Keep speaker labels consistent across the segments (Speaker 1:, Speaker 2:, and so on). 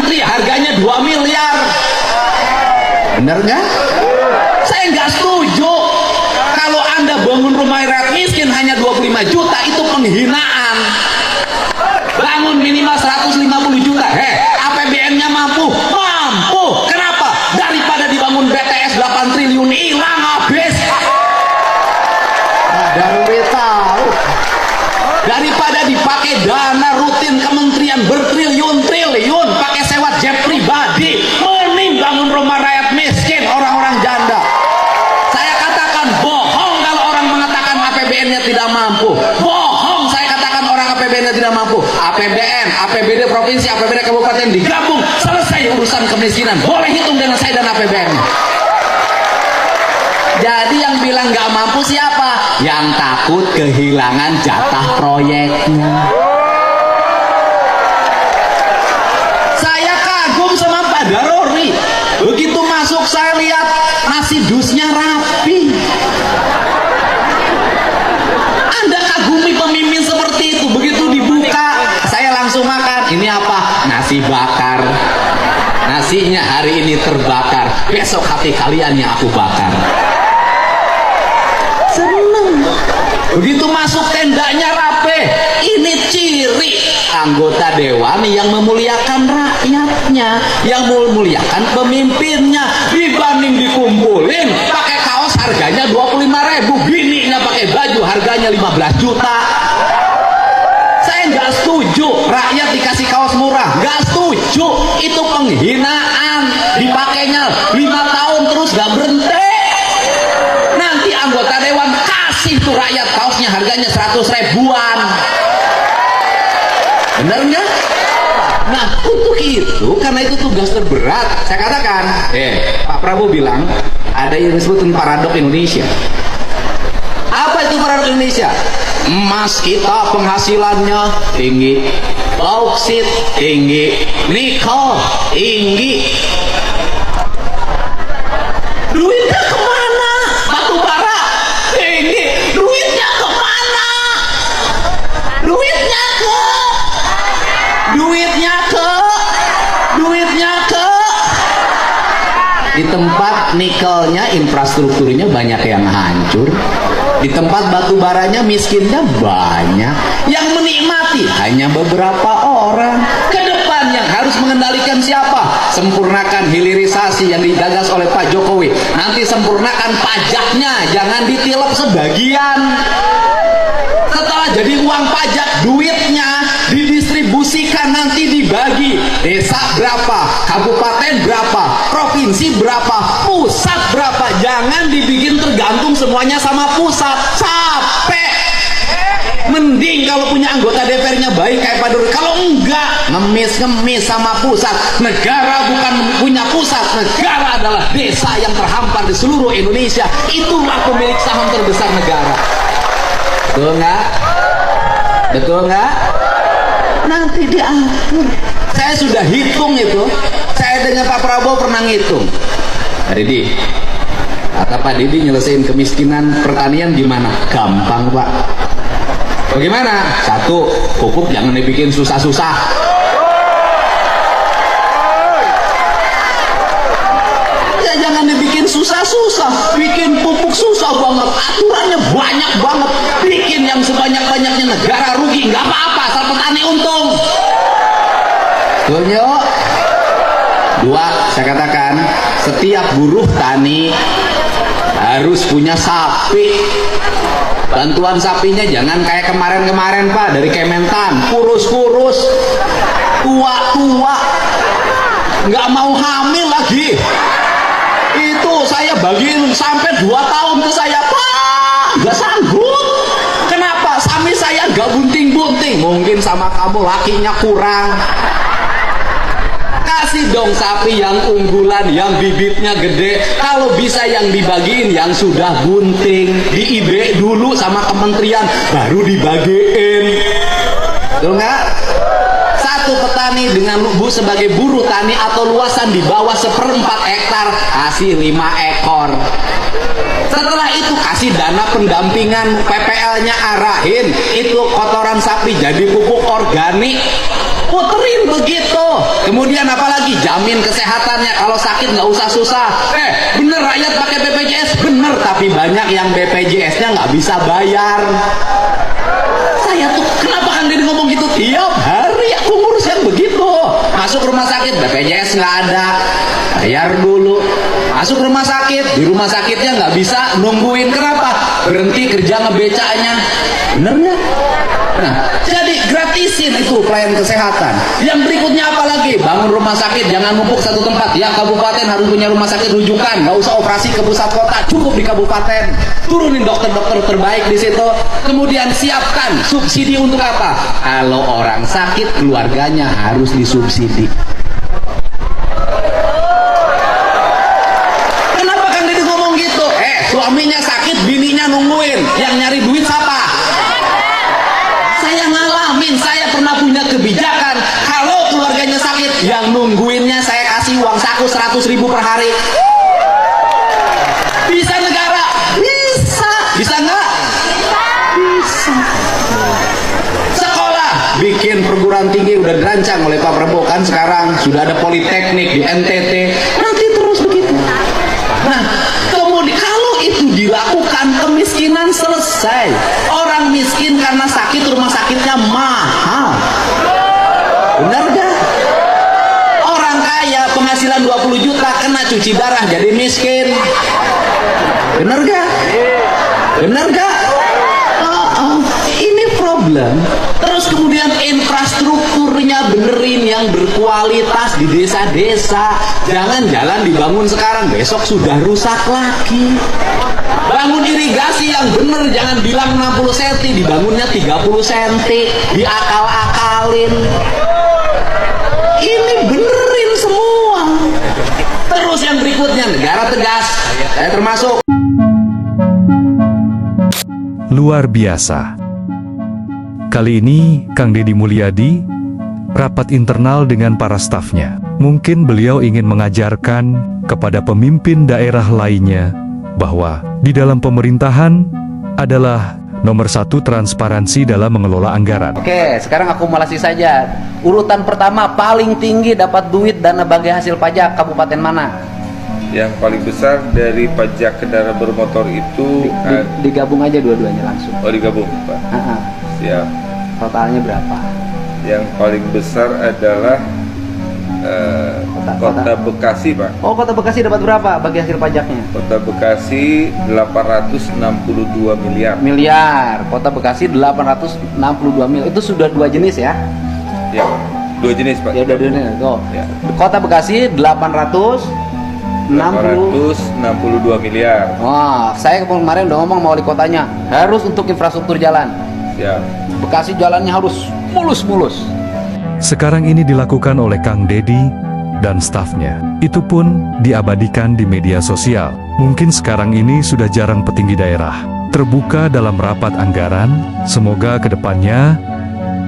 Speaker 1: menteri harganya 2 miliar. Bener nggak? Saya nggak setuju. Kalau Anda bangun rumah rakyat miskin hanya 25 juta, itu penghinaan. Bangun minimal 150 juta. APBN-nya mampu? Mampu. Kenapa? Daripada dibangun BTS 8 triliun hilang habis. Darwin tahu. Daripada dipakai dana rutin kementerian bertriliun-triliun pakai sewa jet pribadi, mending bangun rumah rakyat miskin, orang-orang janda. Saya katakan bohong kalau orang mengatakan APBN-nya tidak mampu. Bohong saya katakan orang APBN-nya tidak mampu. APBN, APBD provinsi, APBD kabupaten digabung, selesai urusan kemiskinan. Boleh hitung dengan saya dan APBN. Jadi yang bilang nggak mampu siapa? Yang takut kehilangan jatah proyeknya. Saya kagum sama Pak Darori. Begitu masuk saya lihat nasi dusnya rapi. Anda kagumi pemimpin seperti itu. Begitu dibuka, saya langsung makan. Ini apa? Nasi bakar. Nasinya hari ini terbakar. Besok hati kalian yang aku bakar. Seneng. Begitu masuk tendanya rapi. Ini ciri anggota dewan yang memuliakan rakyatnya, yang memuliakan pemimpinnya. Dibanding dikumpulin pakai kaos harganya 25.000, bininya pakai baju harganya 15 juta. Saya nggak setuju rakyat dikasih kaos murah, nggak setuju. Itu penghinaan. Dipakainya 5 tahun terus nggak berhenti. Nanti anggota dewan kasih tuh rakyat kaosnya harganya 100 ribuan. Bener nggak? Nah untuk itu, karena itu tugas terberat, saya katakan, Pak Prabowo bilang ada yang disebut paradok Indonesia. Apa itu paradok Indonesia? Emas kita penghasilannya tinggi, bauksit tinggi, nikel tinggi. Duitnya kemana? Batu bara tinggi. Duitnya kemana? Duitnya ke di tempat nikelnya, infrastrukturnya banyak yang hancur. Di tempat batu baranya miskinnya banyak. Yang menikmati hanya beberapa orang. Ke depan yang harus mengendalikan siapa? Sempurnakan hilirisasi yang digagas oleh Pak Jokowi. Nanti sempurnakan pajaknya, jangan ditilep sebagian. Setelah jadi uang pajak, duitnya didistribusikan, nanti dibagi. Desa berapa, kabupaten berapa, provinsi berapa, pusat berapa. Jangan dibikin tergantung semuanya sama pusat. Capek. Mending kalau punya anggota DPR-nya baik kayak Pak Dur. Kalau enggak, ngemis sama pusat. Negara bukan punya pusat, negara adalah desa yang terhampar di seluruh Indonesia. Itulah pemilik saham terbesar negara. Betul nggak? Betul nggak? Nanti diatur. Saya sudah hitung itu. Saya dengan Pak Prabowo pernah ngitung. Pak Didi, kata Pak Didi, nyelesain kemiskinan pertanian gimana? Gampang Pak. Bagaimana? 1, pupuk jangan dibikin susah-susah. Ya jangan dibikin susah-susah. Bikin pupuk susah banget. Aturannya banyak banget. Bikin yang sebanyak-banyaknya, negara rugi. Nggak apa-apa, asal petani untung. Betul yuk? 2, saya katakan, setiap buruh tani harus punya sapi. Bantuan sapinya jangan kayak kemarin-kemarin Pak, dari Kementan, kurus-kurus, tua-tua, nggak mau hamil lagi. Itu saya bagiin sampai 2 tahun ke saya, Pak, nggak sanggup. Kenapa? Sapi saya nggak bunting-bunting. Mungkin sama kamu lakinya kurang. Kasih dong sapi yang unggulan, yang bibitnya gede. Kalau bisa yang dibagiin yang sudah bunting, di IB dulu sama kementerian, baru dibagiin. Betul nggak? Satu petani dengan Bu sebagai buruh tani atau luasan di bawah 1/4 hektar, kasih 5 ekor. Setelah itu kasih dana pendampingan, PPL-nya arahin, itu kotoran sapi jadi pupuk organik. puterin begitu. Kemudian apalagi jamin kesehatannya, kalau sakit nggak usah susah. Bener rakyat pakai BPJS, bener, tapi banyak yang BPJS-nya nggak bisa bayar. Saya tuh kenapa Kang Deddy ngomong gitu tiap hari? Aku ngurus yang begitu. Masuk rumah sakit BPJS nggak ada, bayar dulu. Masuk rumah sakit, di rumah sakitnya nggak bisa nungguin. Kenapa? Berhenti kerja ngebecanya. Bener nggak? Nah, jadi gratisin itu pelayanan kesehatan. Yang berikutnya apa lagi? Bangun rumah sakit, jangan numpuk satu tempat. Ya, kabupaten harus punya rumah sakit rujukan. Nggak usah operasi ke pusat kota, cukup di kabupaten. Turunin dokter-dokter terbaik di situ. Kemudian siapkan subsidi untuk apa? Kalau orang sakit, keluarganya harus disubsidi. Kenapa Kang Deddy ngomong gitu? Suaminya sakit, bininya nungguin. Yang nyari duit siapa? Saya ngalamin, saya pernah punya kebijakan. Kalau keluarganya sakit, yang nungguinnya saya kasih uang saku 100.000 per hari. Bisa negara? Bisa. Bisa nggak? Bisa. Sekolah, bikin perguruan tinggi udah dirancang oleh Pak Prabowo kan sekarang. Sudah ada politeknik di NTT. Nanti terus begitu. Nah, kemudian kalau itu dilakukan, kemiskinan selesai. Orang miskin karena sakit, rumah sakitnya mahal. Benar gak? Orang kaya penghasilan 20 juta kena cuci darah jadi miskin. Benar gak? Benar gak? Ini problem. Terus kemudian infrastrukturnya benerin yang berkualitas di desa-desa. Jangan jalan dibangun sekarang, besok sudah rusak lagi. Bangun irigasi yang bener, jangan bilang 60 cm, dibangunnya 30 cm, diakal-akalin. Ini benerin semua. Terus yang berikutnya, negara tegas. Saya termasuk.
Speaker 2: Luar biasa. Kali ini, Kang Deddy Mulyadi rapat internal dengan para stafnya. Mungkin beliau ingin mengajarkan kepada pemimpin daerah lainnya bahwa di dalam pemerintahan adalah nomor 1 transparansi dalam mengelola anggaran.
Speaker 1: Oke, sekarang akumulasi saja. Urutan pertama paling tinggi dapat duit dana bagi hasil pajak kabupaten mana?
Speaker 3: Yang paling besar dari pajak kendaraan bermotor itu
Speaker 1: Digabung aja dua-duanya langsung.
Speaker 3: Oh, digabung, Pak. Siap.
Speaker 1: Totalnya berapa?
Speaker 3: Yang paling besar adalah Kota Bekasi, Pak.
Speaker 1: Oh, Kota Bekasi dapat berapa bagi hasil pajaknya?
Speaker 3: Kota Bekasi 862 miliar.
Speaker 1: Kota Bekasi 862 miliar. Itu sudah 2 jenis ya?
Speaker 3: Ya, 2 jenis, Pak.
Speaker 1: Ya, udah 2 jenis. Oh.
Speaker 3: Ya.
Speaker 1: Kota Bekasi 862
Speaker 3: miliar.
Speaker 1: Wah, saya kemarin udah ngomong sama wali kotanya, harus untuk infrastruktur jalan.
Speaker 3: Ya.
Speaker 1: Bekasi jalannya harus mulus-mulus.
Speaker 2: Sekarang ini dilakukan oleh Kang Deddy dan stafnya. Itu pun diabadikan di media sosial. Mungkin sekarang ini sudah jarang petinggi daerah terbuka dalam rapat anggaran. Semoga kedepannya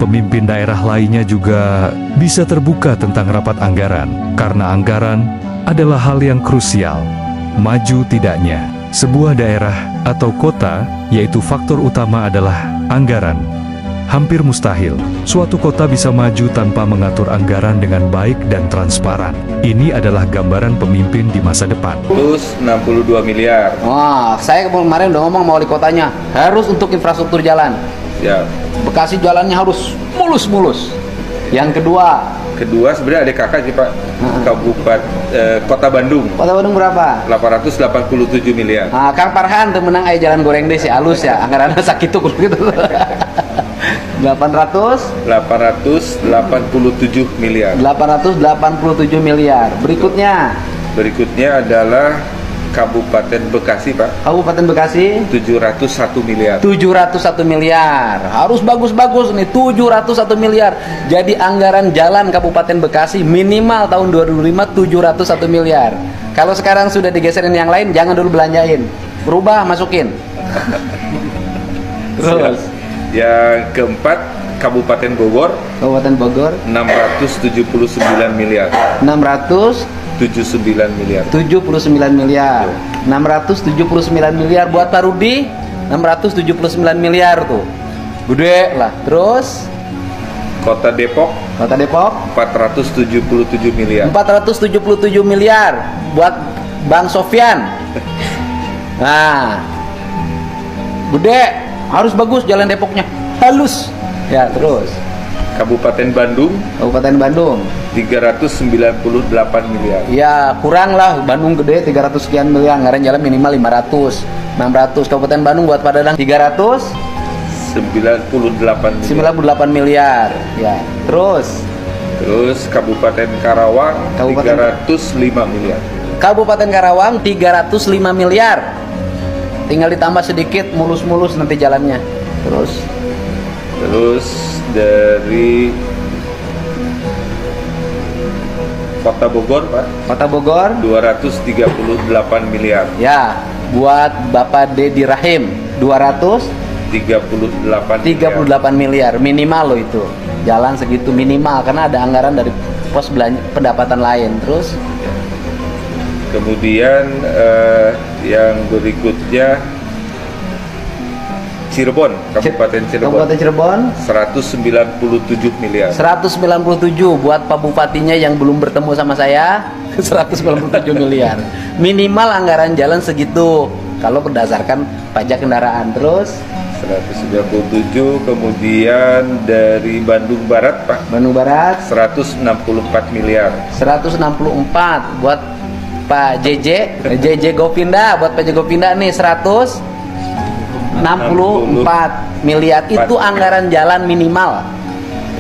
Speaker 2: pemimpin daerah lainnya juga bisa terbuka tentang rapat anggaran. Karena anggaran adalah hal yang krusial. Maju tidaknya sebuah daerah atau kota, yaitu faktor utama adalah anggaran. Hampir mustahil suatu kota bisa maju tanpa mengatur anggaran dengan baik dan transparan. Ini adalah gambaran pemimpin di masa depan.
Speaker 3: Plus 62 miliar.
Speaker 1: Wah, saya kemarin udah ngomong sama wali kotanya, harus untuk infrastruktur jalan.
Speaker 3: Ya.
Speaker 1: Bekasi jalannya harus mulus-mulus. Yang kedua
Speaker 3: sebenarnya ada kakak sih, Pak. Kota Bandung.
Speaker 1: Kota Bandung berapa?
Speaker 3: 887 miliar.
Speaker 1: Nah, Kang Farhan tuh menang aja jalan goreng deh si halus ya. Anggarannya sakit tuh gitu.
Speaker 3: 887 miliar.
Speaker 1: 887 miliar. Berikutnya
Speaker 3: Berikutnya adalah Kabupaten Bekasi, Pak.
Speaker 1: Kabupaten Bekasi
Speaker 3: 701 miliar.
Speaker 1: 701 miliar. Harus bagus-bagus nih, 701 miliar. Jadi anggaran jalan Kabupaten Bekasi minimal tahun 2005 701 miliar. Kalau sekarang sudah digeserin yang lain, jangan dulu belanjain. Berubah, masukin. Terus
Speaker 3: Yang keempat, Kabupaten Bogor
Speaker 1: Kabupaten Bogor
Speaker 3: 679 miliar.
Speaker 1: 679
Speaker 3: miliar.
Speaker 1: 679 miliar buat Pak Rudi. 679 miliar tuh. Gede lah. Terus
Speaker 3: Kota Depok
Speaker 1: Kota Depok
Speaker 3: 477 miliar.
Speaker 1: 477 miliar buat Bang Sofyan. Nah, gede, harus bagus jalan Depoknya, halus. Ya, terus
Speaker 3: Kabupaten Bandung
Speaker 1: Kabupaten Bandung
Speaker 3: 398 miliar.
Speaker 1: ya kurang lah, Bandung gede 300 sekian miliar, ngaran jalan minimal 500 600. Kabupaten Bandung buat Padang
Speaker 3: 98
Speaker 1: 98 miliar
Speaker 3: miliar.
Speaker 1: ya. Terus
Speaker 3: Kabupaten Karawang
Speaker 1: Kabupaten-
Speaker 3: 305 miliar.
Speaker 1: Kabupaten Karawang 305 miliar, tinggal ditambah sedikit, mulus-mulus nanti jalannya.
Speaker 3: Terus dari Kota Bogor, Pak,
Speaker 1: Kota Bogor
Speaker 3: 238 miliar.
Speaker 1: ya buat Bapak Dedi Rahim 238 miliar minimal loh itu, jalan segitu minimal karena ada anggaran dari pos belanja pendapatan lain. Terus
Speaker 3: Kemudian yang berikutnya Cirebon, Kabupaten
Speaker 1: Cirebon
Speaker 3: 197 miliar.
Speaker 1: 197 buat Pak Bupatinya yang belum bertemu sama saya 197 miliar minimal anggaran jalan segitu kalau berdasarkan pajak kendaraan. Terus
Speaker 3: 197. Kemudian dari Bandung Barat, Pak,
Speaker 1: Bandung Barat
Speaker 3: 164 miliar.
Speaker 1: 164 buat Pak JJ Gopinda, buat Pak JJ Gopinda nih 164 miliar itu anggaran jalan minimal.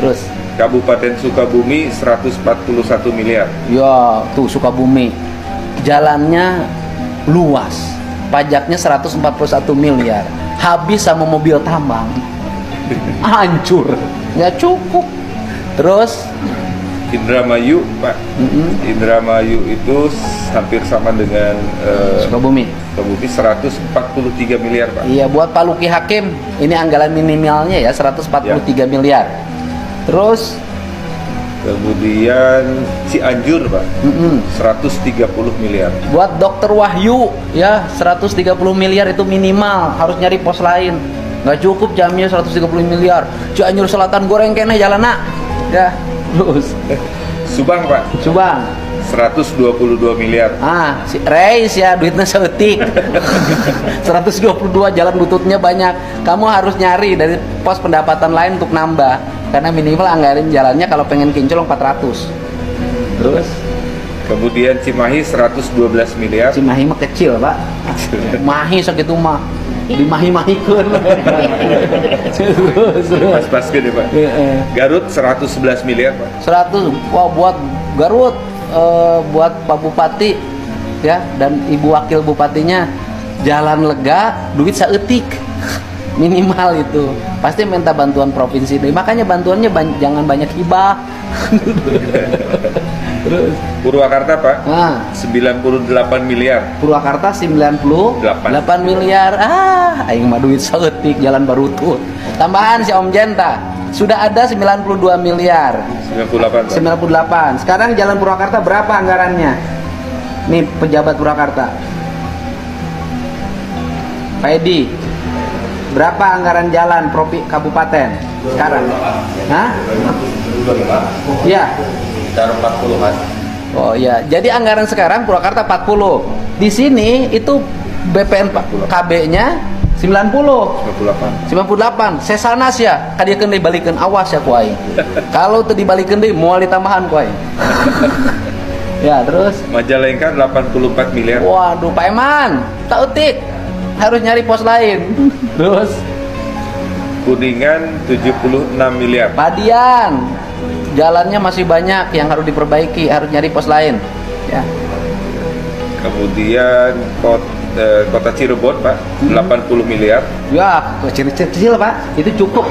Speaker 1: Terus
Speaker 3: Kabupaten Sukabumi 141 miliar.
Speaker 1: ya tuh Sukabumi jalannya luas, pajaknya 141 miliar, habis sama mobil tambang, hancur, nggak cukup. Terus
Speaker 3: Indramayu, Pak, Indramayu itu hampir sama dengan
Speaker 1: Sukabumi.
Speaker 3: Sukabumi 143 miliar, Pak.
Speaker 1: Iya, buat Pak Luki Hakim ini anggaran minimalnya ya 143 miliar. Terus
Speaker 3: Kemudian Cianjur, Pak, 130 miliar.
Speaker 1: buat Dokter Wahyu ya 130 miliar itu minimal, harus nyari pos lain. Nggak cukup jamnya 130 miliar. Cianjur Selatan goreng keneh jalan nak. Ya, terus
Speaker 3: Subang, Pak,
Speaker 1: Subang
Speaker 3: 122 miliar.
Speaker 1: si Reis ya duitnya seetik 122 jalan bututnya banyak. Kamu harus nyari dari pos pendapatan lain untuk nambah karena minimal anggaran jalannya kalau pengen kinclong 400. Terus
Speaker 3: Kemudian Cimahi 112 miliar.
Speaker 1: Cimahi mah kecil Pak, Mahi segitu mah dimahi-mahikeun. Terus
Speaker 3: Pas-pas gede, Pak. Garut 111 miliar, Pak.
Speaker 1: 100 wah buat Garut, buat Pak Bupati ya dan Ibu Wakil Bupatinya jalan lega duit saeutik minimal itu pasti minta bantuan provinsi deh, makanya bantuannya jangan banyak hibah. Terus
Speaker 3: Purwakarta, Pak,
Speaker 1: nah
Speaker 3: 98 miliar.
Speaker 1: Purwakarta 98 miliar. Aing mah duit saeutik jalan Barutut. Tambahan si Om Jenta sudah ada 92 miliar.
Speaker 3: 98, Pak.
Speaker 1: 98. Sekarang jalan Purwakarta berapa anggarannya? Nih pejabat Purwakarta. Pak Edi, berapa anggaran jalan kabupaten sekarang? Hah? Iya.
Speaker 3: Sekitar 40-an.
Speaker 1: Oh iya, jadi anggaran sekarang Purwakarta 40. Di sini itu BPN KB-nya 90. 98. Sesanas ya, kadiekeun deui balikeun, awas ya ku aing. Kalau teu dibalikeun deui moal ditambahan ku aing. Ya, terus
Speaker 3: Majalengka 84 miliar.
Speaker 1: waduh Pak Eman, tak utik. Harus nyari pos lain. Terus
Speaker 3: Kuningan 76 miliar.
Speaker 1: Padian, jalannya masih banyak yang harus diperbaiki, harus nyari pos lain. Ya.
Speaker 3: Kemudian kota Cirebon, Pak, 80 miliar.
Speaker 1: Ya, kecil Pak, itu cukup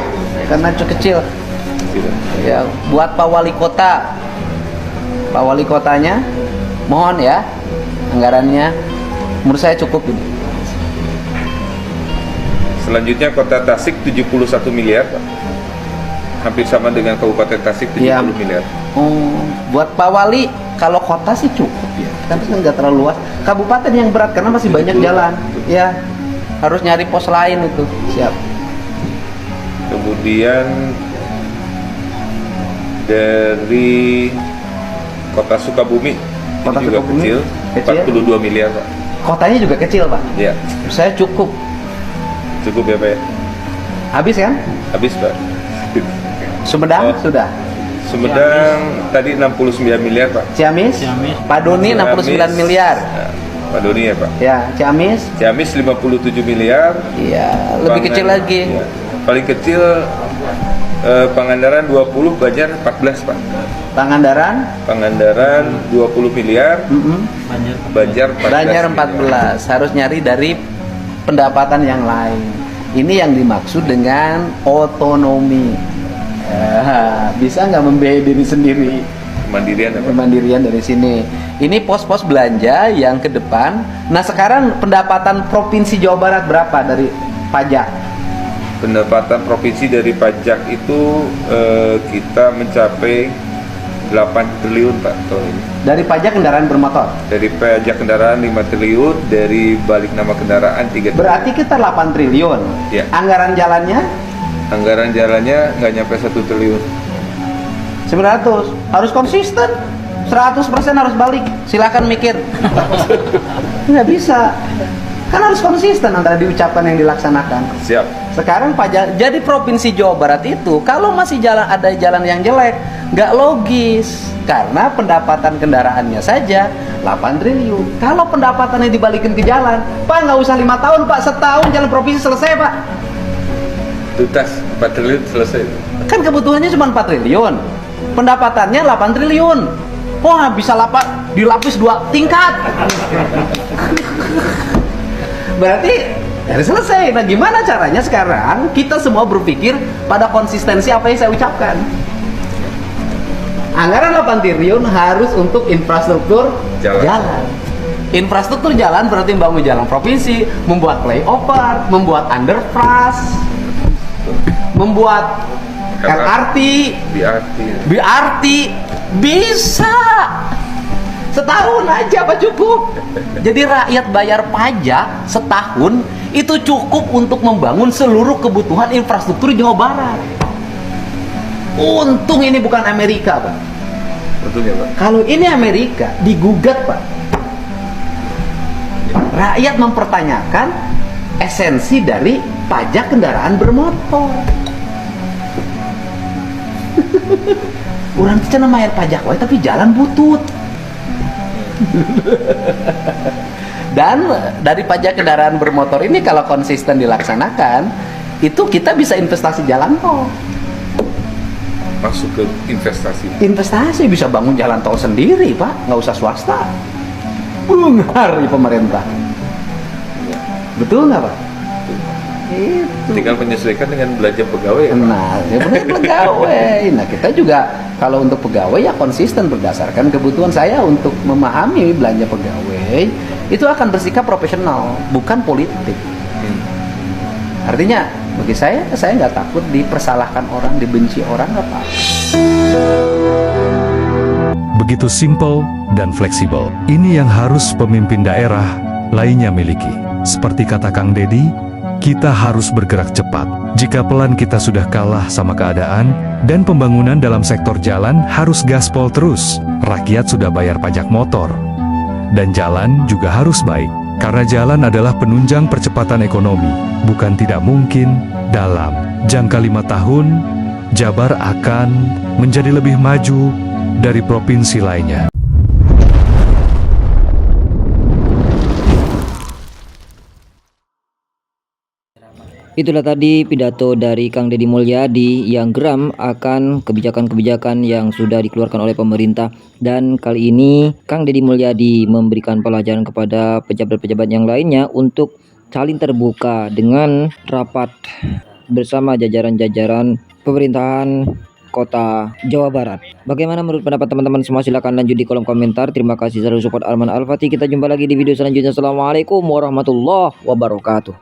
Speaker 1: karena kecil. Ya, buat Pak Wali Kota, Pak Wali Kotanya, mohon ya, anggarannya, menurut saya cukup ini.
Speaker 3: Selanjutnya kota Tasik 71 miliar, Pak. Hampir sama dengan Kabupaten Tasik 70
Speaker 1: Iya.
Speaker 3: miliar.
Speaker 1: Buat Pak Wali, kalau kota sih cukup ya, kan nggak terlalu luas. Kabupaten yang berat karena masih banyak jalan, ya harus nyari pos lain itu. Siap.
Speaker 3: Kemudian dari Kota Sukabumi.
Speaker 4: Kota
Speaker 3: Ini juga
Speaker 4: Sukabumi,
Speaker 3: kecil,
Speaker 4: kecil.
Speaker 3: 42 miliar Pak.
Speaker 4: Kotanya juga kecil Pak.
Speaker 3: Ya,
Speaker 4: Saya cukup.
Speaker 3: cukup ya Pak ya.
Speaker 4: Habis kan?
Speaker 3: Habis Pak.
Speaker 4: Sumedang
Speaker 3: Oh.
Speaker 4: sudah.
Speaker 3: Sumedang tadi 69 miliar Pak.
Speaker 4: Ciamis? Pak Doni 69
Speaker 3: Ciamis,
Speaker 4: miliar.
Speaker 3: Pak Doni ya Pak.
Speaker 4: Ya, Ciamis?
Speaker 3: Ciamis 57 miliar.
Speaker 4: Iya, lebih kecil lagi.
Speaker 3: Ya. Paling kecil Pangandaran 20, Banjar 14 Pak.
Speaker 4: Pangandaran?
Speaker 3: Pangandaran 20 miliar,
Speaker 4: Mm-mm.
Speaker 3: Banjar 14
Speaker 4: Banjar
Speaker 3: miliar.
Speaker 4: 14. Harus nyari dari pendapatan yang lain. Ini yang dimaksud dengan otonomi. Ya, bisa nggak membiayai diri sendiri?
Speaker 3: Kemandirian ya Pak.
Speaker 4: Kemandirian dari sini. Ini pos-pos belanja yang ke depan. Nah, sekarang pendapatan Provinsi Jawa Barat berapa dari pajak?
Speaker 3: Pendapatan provinsi dari pajak itu kita mencapai 8 triliun Pak tahun ini.
Speaker 4: Dari pajak kendaraan bermotor.
Speaker 3: Dari pajak kendaraan 5 triliun, dari balik nama kendaraan 3 triliun.
Speaker 4: Berarti kita 8 triliun.
Speaker 3: Ya.
Speaker 4: Anggaran jalannya
Speaker 3: Anggaran jalannya nggak nyampe 1 triliun.
Speaker 4: 900. Harus konsisten. 100% harus balik. Silakan mikir. Nggak bisa. Kan harus konsisten antara diucapkan yang dilaksanakan.
Speaker 3: Siap.
Speaker 4: Sekarang pajak, jadi Provinsi Jawa Barat itu kalau masih ada jalan yang jelek, nggak logis. Karena pendapatan kendaraannya saja 8 triliun. Kalau pendapatannya dibalikin ke jalan, Pak nggak usah 5 tahun Pak, setahun jalan provinsi selesai Pak.
Speaker 3: Tuntas 4 triliun selesai.
Speaker 4: Kan kebutuhannya cuma 4 triliun, pendapatannya 8 triliun. Wah bisa dilapis 2 tingkat. Berarti harus selesai. Nah gimana caranya sekarang kita semua berpikir pada konsistensi apa yang saya ucapkan. Anggaran 8 triliun harus untuk infrastruktur jalan. Infrastruktur jalan berarti membangun jalan provinsi, membuat flyover, membuat underpass, membuat LRT, BRT, bisa. Setahun aja apa cukup? Jadi rakyat bayar pajak setahun itu cukup untuk membangun seluruh kebutuhan infrastruktur Jawa Barat. Untung ini bukan Amerika, Pak.
Speaker 3: Betul ya Pak.
Speaker 4: Kalau ini Amerika digugat, Pak. Rakyat mempertanyakan esensi dari pajak kendaraan bermotor. Orang itu bayar pajak, tapi jalan butut. Dan dari pajak kendaraan bermotor ini kalau konsisten dilaksanakan, itu kita bisa investasi jalan tol.
Speaker 3: Masuk ke investasi.
Speaker 4: Investasi bisa bangun jalan tol sendiri, Pak, nggak usah swasta. Bungar di pemerintah. Betul nggak, Pak? Itu.
Speaker 3: Tinggal menyesuaikan dengan belanja pegawai ya Pak.
Speaker 4: Nah, ya benar pegawai. Nah, kita juga kalau untuk pegawai ya konsisten berdasarkan kebutuhan. Saya untuk memahami belanja pegawai itu akan bersikap profesional, bukan politik. Artinya bagi saya nggak takut dipersalahkan orang, dibenci orang, nggak apa.
Speaker 2: Begitu simpel dan fleksibel. Ini yang harus pemimpin daerah lainnya miliki. Seperti kata Kang Dedi, kita harus bergerak cepat. Jika pelan kita sudah kalah sama keadaan, dan pembangunan dalam sektor jalan harus gaspol terus. Rakyat sudah bayar pajak motor. Dan jalan juga harus baik. Karena jalan adalah penunjang percepatan ekonomi. Bukan tidak mungkin, dalam jangka 5 tahun, Jabar akan menjadi lebih maju dari provinsi lainnya.
Speaker 5: Itulah tadi pidato dari Kang Deddy Mulyadi yang geram akan kebijakan-kebijakan yang sudah dikeluarkan oleh pemerintah. Dan kali ini Kang Deddy Mulyadi memberikan pelajaran kepada pejabat-pejabat yang lainnya untuk saling terbuka dengan rapat bersama jajaran-jajaran pemerintahan Kota Jawa Barat. Bagaimana menurut pendapat teman-teman semua? Silahkan lanjut di kolom komentar. Terima kasih selalu support Arman Al-Fatih. Kita jumpa lagi di video selanjutnya. Assalamualaikum warahmatullahi wabarakatuh.